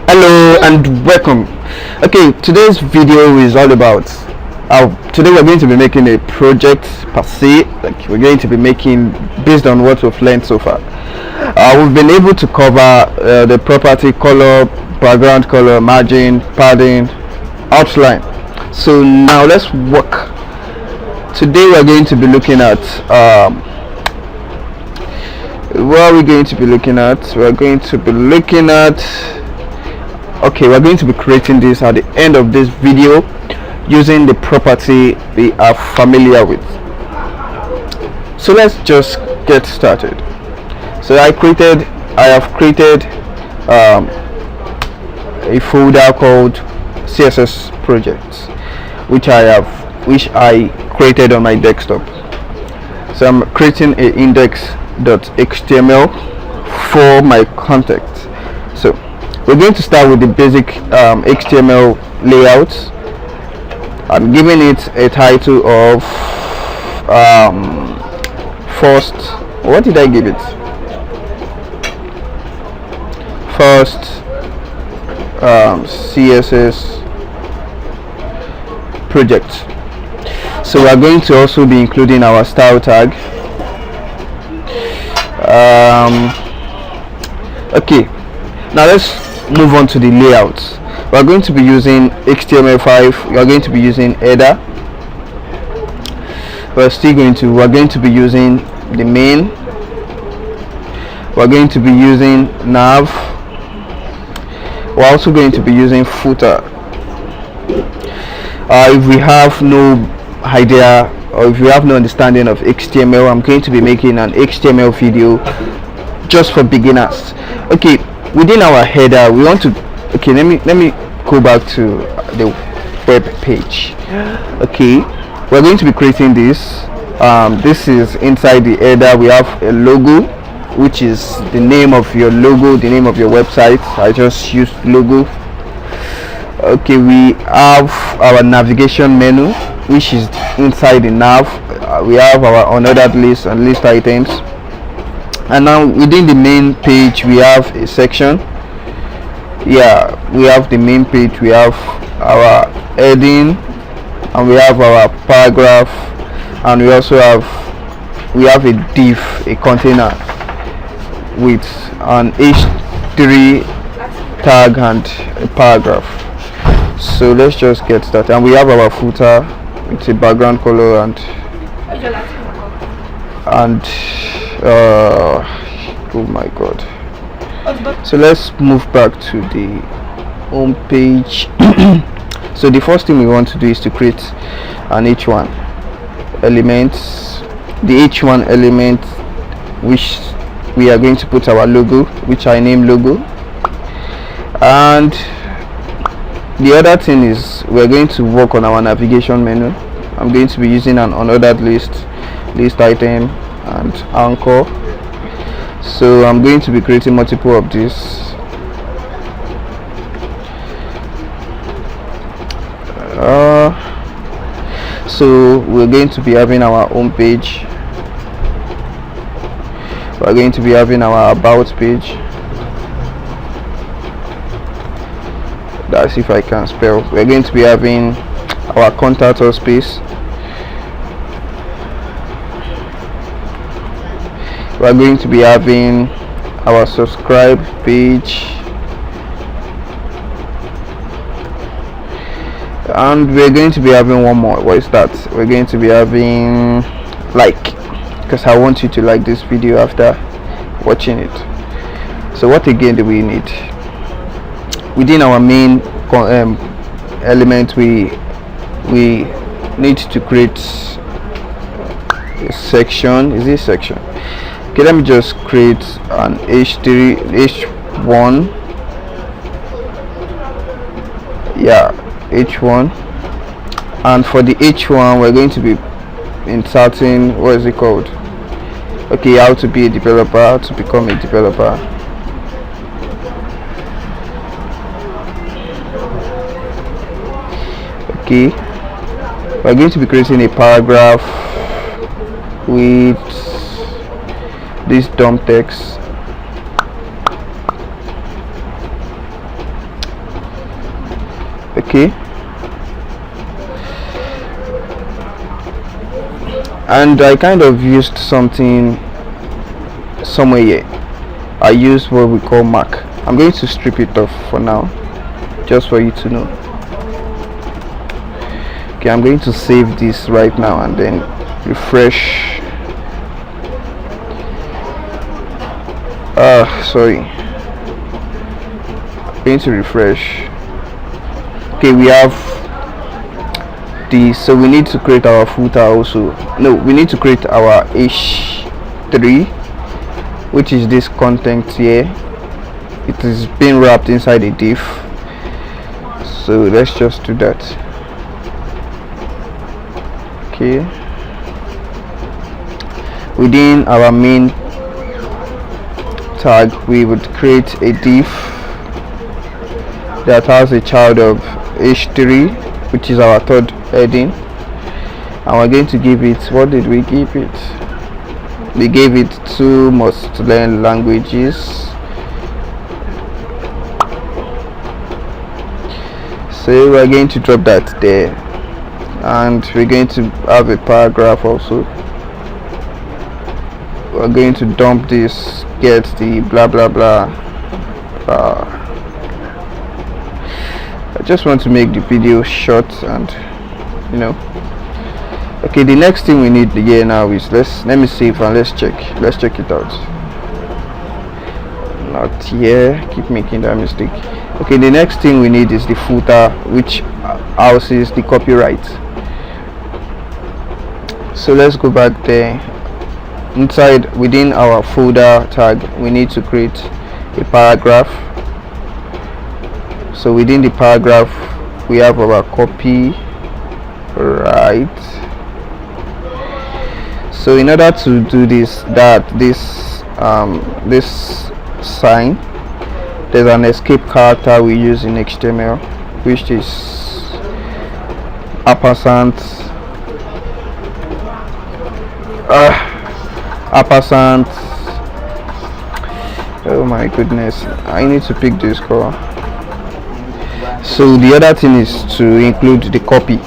Hello and welcome. Okay, today's video is all about today we're going to be making a project per se. Like we're going to be making based on what we've learned so far. We've been able to cover the property, color, background color, margin, padding, outline. So now let's work. Today we're going to be looking at what are we going to be looking at? We're going to be looking at we're going to be creating this at the end of this video using the property we are familiar with. So let's just get started. So I have created a folder called CSS projects, which I created on my desktop. So I'm creating a index.html for my content. So we're going to start with the basic HTML layout. I'm giving it a title of first. What did I give it? First CSS project. So we are going to also be including our style tag. Okay, now let's move on to the layout. We are going to be using HTML5. We are going to be using header. We're going to be using the main. We're going to be using nav. We're also going to be using footer. If we have no idea or if you have no understanding of HTML, I'm going to be making an HTML video just for beginners. Okay, within our header we want to let me go back to the web page. Okay, we're going to be creating this. This is inside the header. We have a logo, which is the name of your logo, the name of your website. I just used logo. Okay, we have our navigation menu, which is inside the nav. We have our unordered list and list items, and now within the main page we have a section. Yeah, we have the main page. We have our heading, and we have our paragraph, and we also have a div, a container with an h3 tag and a paragraph. So let's just get started. And we have our footer with a background color and oh my god. So let's move back to the home page. So the first thing we want to do is to create an h1 element. The h1 element, which we are going to put our logo, which I name logo. And the other thing is we're going to work on our navigation menu. I'm going to be using an unordered list item and anchor. So I'm going to be creating multiple of these. So we're going to be having our home page. We're going to be having our about page. That's if I can spell. We're going to be having our contact us space. We're going to be having our subscribe page, and we're going to be having one more. What is that? We're going to be having like, because I want you to like this video after watching it. So what again do we need? Within our main element, we need to create a section. Is this section? Okay, let me just create an h1. Yeah, h1. And for the h1 we're going to be inserting, what is it called? Okay, how to be a developer, how to become a developer. Okay, we're going to be creating a paragraph with this DOM text. Okay, and I kind of used something somewhere here. I used what we call mark. I'm going to strip it off for now, just for you to know. Okay, I'm going to save this right now and then refresh. Sorry, I'm going to refresh. Okay, we have this, so we need to create our footer also. No, we need to create our h3, which is this content here. It is being wrapped inside a div, so let's just do that. Okay, within our main tag we would create a div that has a child of h3, which is our third heading, and we're going to give it, what did we give it? We gave it 2 must learn languages. So we're going to drop that there, and we're going to have a paragraph also. We're going to dump this, get the blah blah blah. I just want to make the video short and okay, the next thing we need here now is let me save and let's check it out. Not here, keep making that mistake. Okay, the next thing we need is the footer, which houses the copyright. So let's go back there. Inside, within our folder tag, we need to create a paragraph. So within the paragraph we have our copy right. So in order to do this sign, there's an escape character we use in HTML, which is ampersand oh my goodness, I need to pick this color. So the other thing is to include the copy,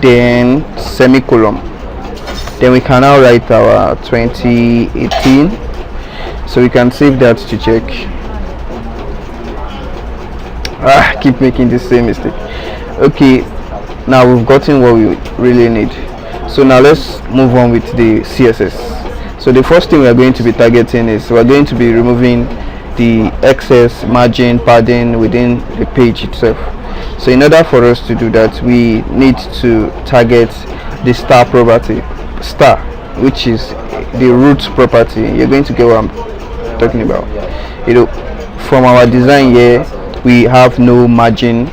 then semicolon, then we can now write our 2018, so we can save that to check. Keep making the same mistake. Okay, now we've gotten what we really need, so now let's move on with the CSS. So the first thing we are going to be targeting is we're going to be removing the excess margin padding within the page itself. So in order for us to do that, we need to target the star property, which is the root property. You're going to get what I'm talking about. From our design here, we have no margin,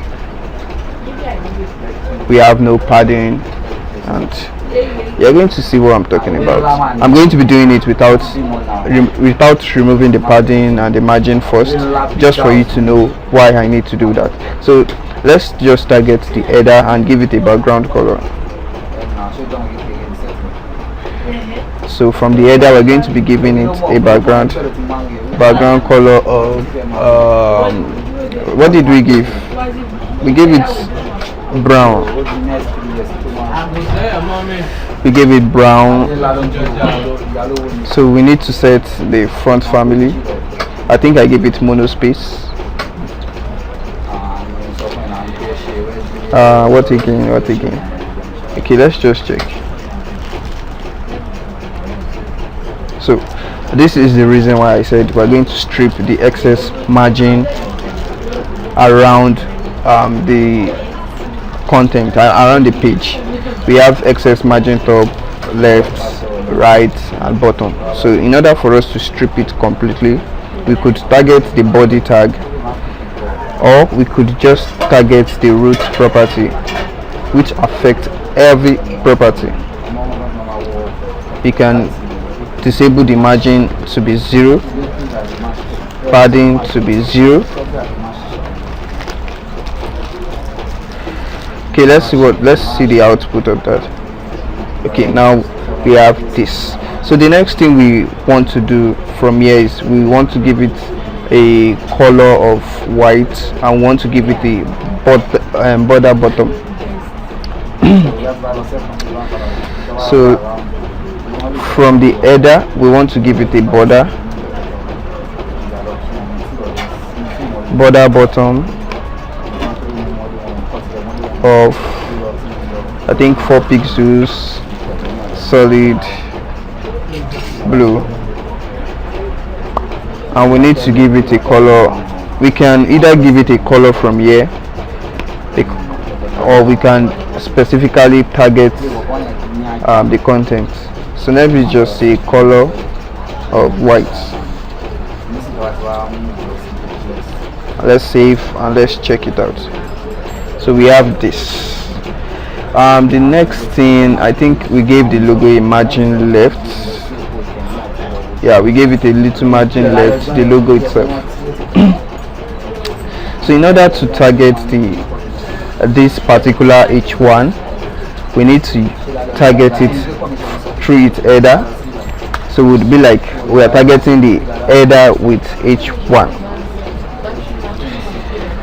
we have no padding, and you're going to see what I'm talking about. I'm going to be doing it without removing the padding and the margin first, just for you to know why I need to do that. So let's just target the header and give it a background color. So from the header we're going to be giving it a background color of what did we give? We gave it brown. We gave it brown. So we need to set the font family. I think I gave it monospace. What again? Okay, let's just check. So this is the reason why I said we're going to strip the excess margin around the content, around the page. We have excess margin top, left, right and bottom. So in order for us to strip it completely, we could target the body tag, or we could just target the root property, which affects every property. We can disable the margin to be 0, padding to be 0. Okay, let's see the output of that. Okay, now we have this. So the next thing we want to do from here is we want to give it a color of white and want to give it a border bottom. So from the header we want to give it a border bottom of, I think, 4 pixels, solid blue, and we need to give it a color. We can either give it a color from here, or we can specifically target the content. So let me just say color of white. Let's save and let's check it out. So we have this. The next thing, I think we gave the logo a margin left. Yeah, we gave it a little margin left, the logo itself. So in order to target this particular H1, we need to target it through its header. So it would be like we are targeting the header with H1.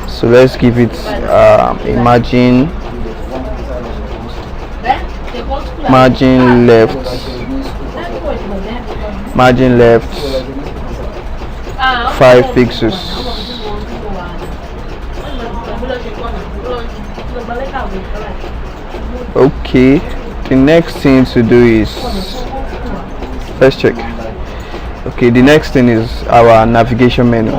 So let's give it a margin left 5 pixels. Okay, the next thing to do is, let's check. Okay, the next thing is our navigation menu.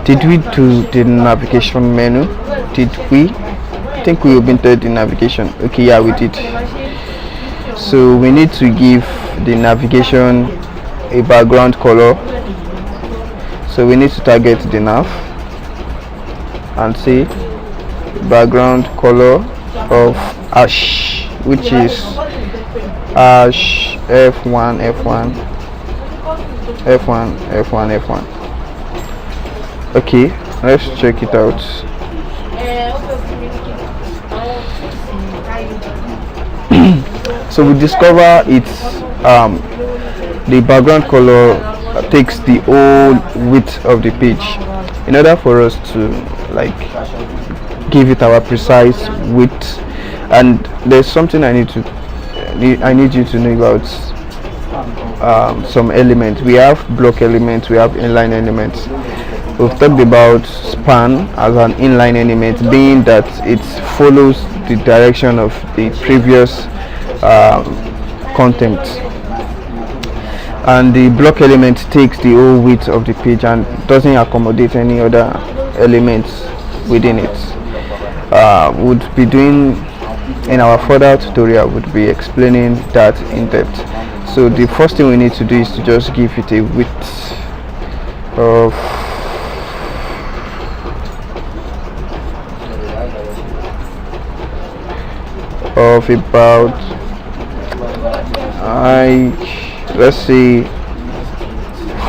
Did we do the navigation menu? Did we? I think we opened the navigation. Okay, yeah, we did. So we need to give the navigation a background color. So we need to target the nav and say background color of ash, which is ash F1 F1 F1 F1 F1. Okay, let's check it out. So we discover it's the background color takes the whole width of the page. In order for us to like give it our precise width, and there's something I need you to know about some elements. We have block elements, we have inline elements. We've talked about span as an inline element, being that it follows the direction of the previous content, and the block element takes the whole width of the page and doesn't accommodate any other elements within it. Would be doing in our further tutorial, would be explaining that in depth. So the first thing we need to do is to just give it a width of about, let's say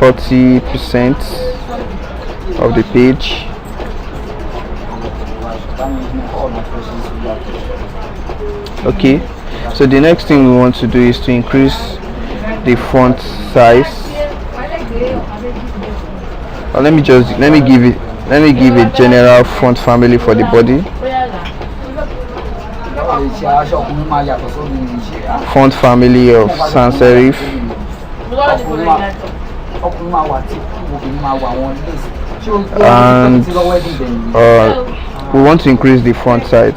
40% of the page. Okay, so the next thing we want to do is to increase the font size. Let me give a general font family for the body. Font family of sans serif. And we want to increase the font size.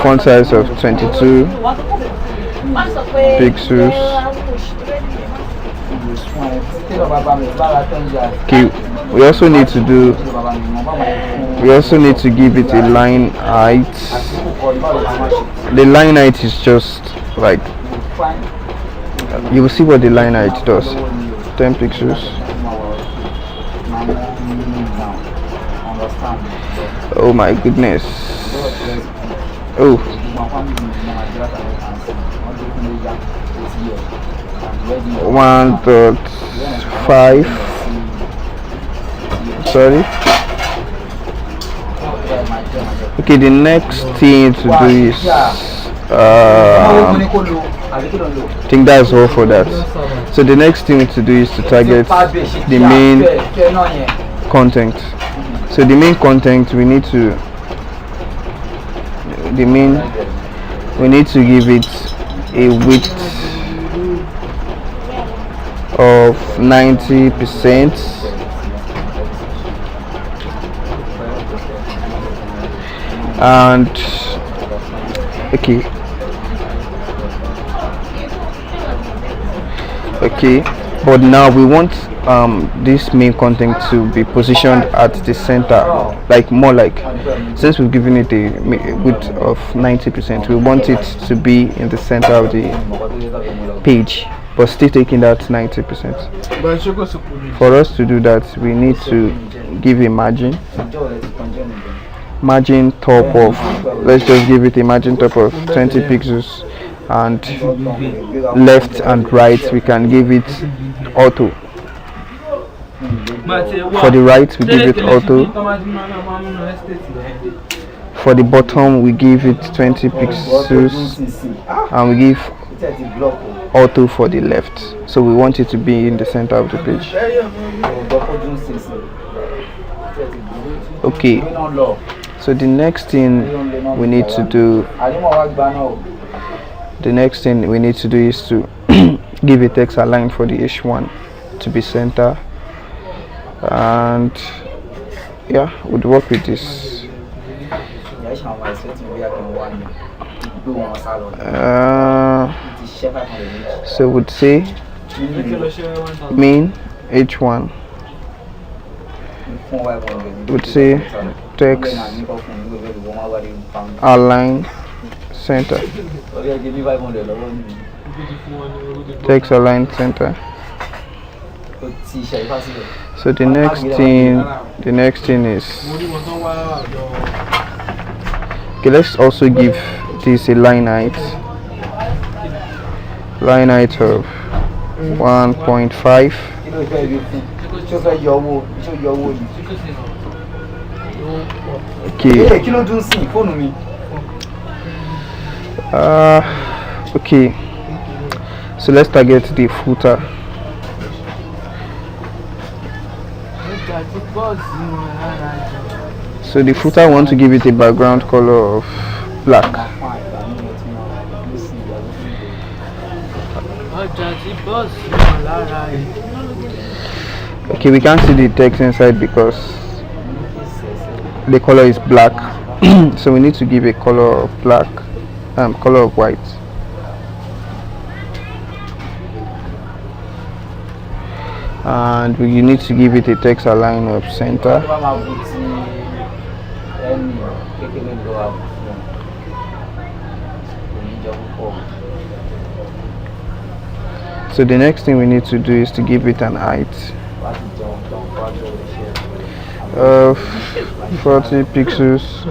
Font size of 22 pixels. Okay, we also need to give it a line height. The line height is just like, you will see what the line height does. 10 pixels. Oh my goodness. Oh, 1.5. Sorry. Okay, the next thing to do is I think that's all for that. So the next thing to do is to target the main content. So the main content we need to give it a width of 90%, and okay, but now we want this main content to be positioned at the center, like more like, since we've given it a width of 90%, we want it to be in the center of the page, but still taking that 90%. For us to do that, we need to give a margin top of, let's just give it a margin top of 20 pixels, and left and right we can give it auto. For the right we give it auto, for the bottom we give it 20 pixels, and we give auto for the left. So we want it to be in the center of the page. Okay, so the next thing we need to do is to give a text align for the H1 to be center, and yeah, we'd work with this. So we'd say main H1, would say text align center, text align center. So the next thing is, okay, let's also give this a line height of 1.5. Okay, so let's target the footer. So the footer, I want to give it a background color of black. Okay, we can't see the text inside because the color is black. So we need to give a color of black, color of white. And we need to give it a text align of center. So the next thing we need to do is to give it an height of 40 pixels,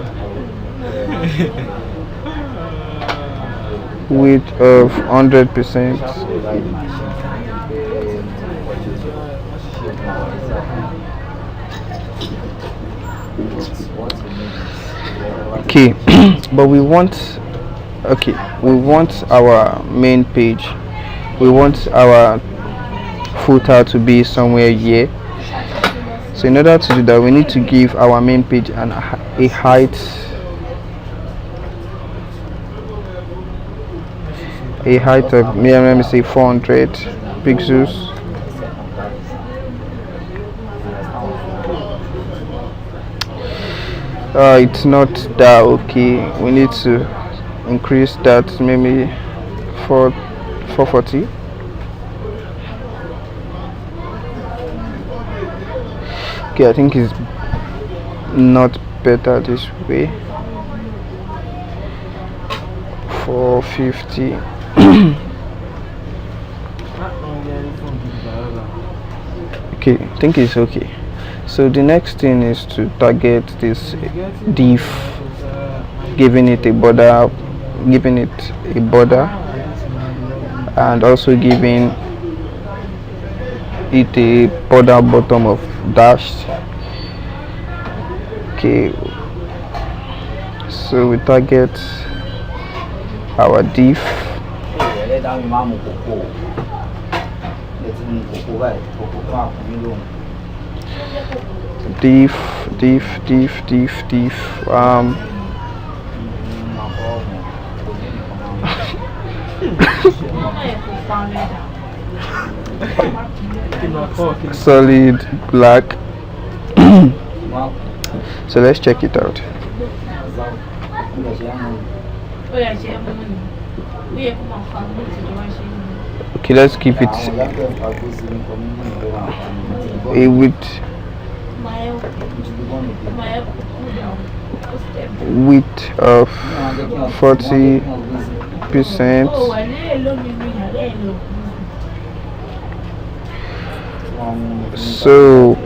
width of 100%. Okay, but we want our main page, we want our footer to be somewhere here. So in order to do that, we need to give our main page a height of, let me say 400 pixels. It's not that okay. We need to increase that, maybe 440. Okay, I think it's not better this way. 450. Okay, I think it's okay. So the next thing is to target this div, giving it a border, and also giving it a border bottom of dashed. Okay, so we target our div Diff, diff. Solid black. So let's check it out. Okay, let's keep it a width of 40%. So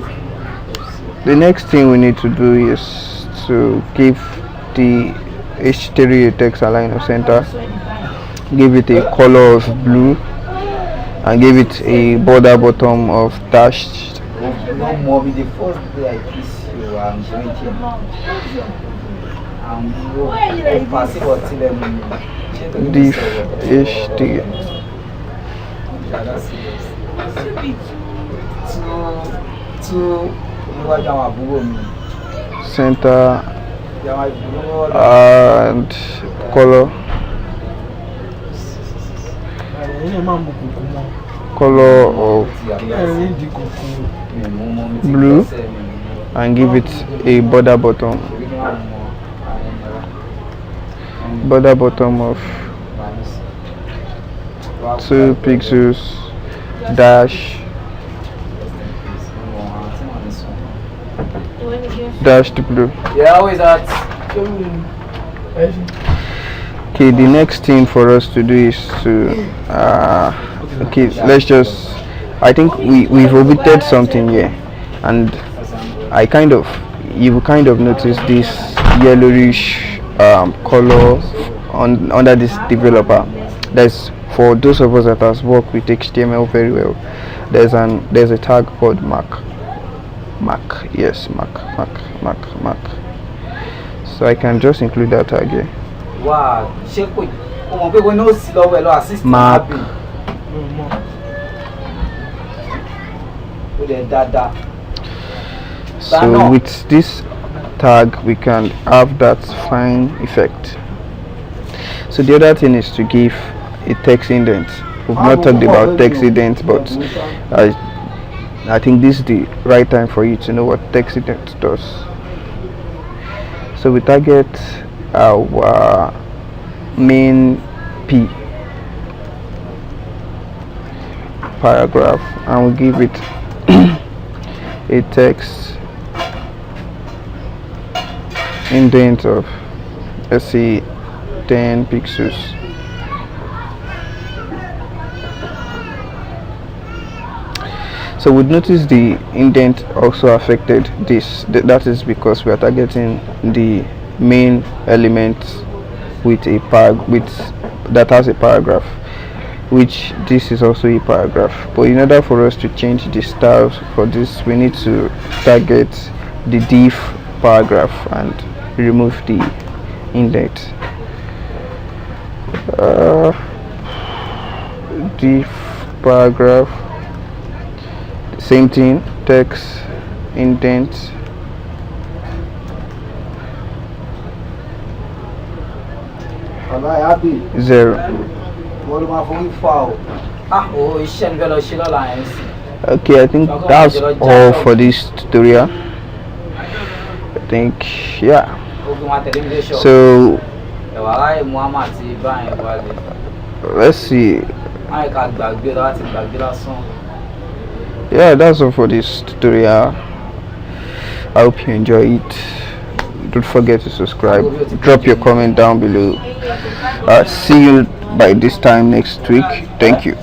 the next thing we need to do is to give the HDTV text align of center, give it a color of blue, and give it a border bottom of dashed. Diff HD center and color of blue, and give it a border bottom of 2 pixels dashed blue. Okay, the next thing for us to do is to okay, let's just, I think we've omitted something here, and you kind of notice this yellowish color under this developer. That's for those of us that has worked with HTML very well. There's a tag called mark. So I can just include that tag here. Wow, mark. So with this tag we can have that fine effect. So the other thing is to give a text indent. We've not talked about text indent, but I think this is the right time for you to know what text indent does. So we target our main P paragraph, and we give it a text indent of, let's see, 10 pixels. So we'd notice the indent also affected this. That is because we are targeting the main element with a that has a paragraph, which this is also a paragraph. But in order for us to change the style for this, we need to target the div paragraph and remove the indent. Div paragraph, same thing, text indent, zero. Okay, I think that's all for this tutorial. I think, yeah. So let's see. Yeah, that's all for this tutorial. I hope you enjoy it. Don't forget to subscribe, drop your comment down below. See you by this time next week. Thank you.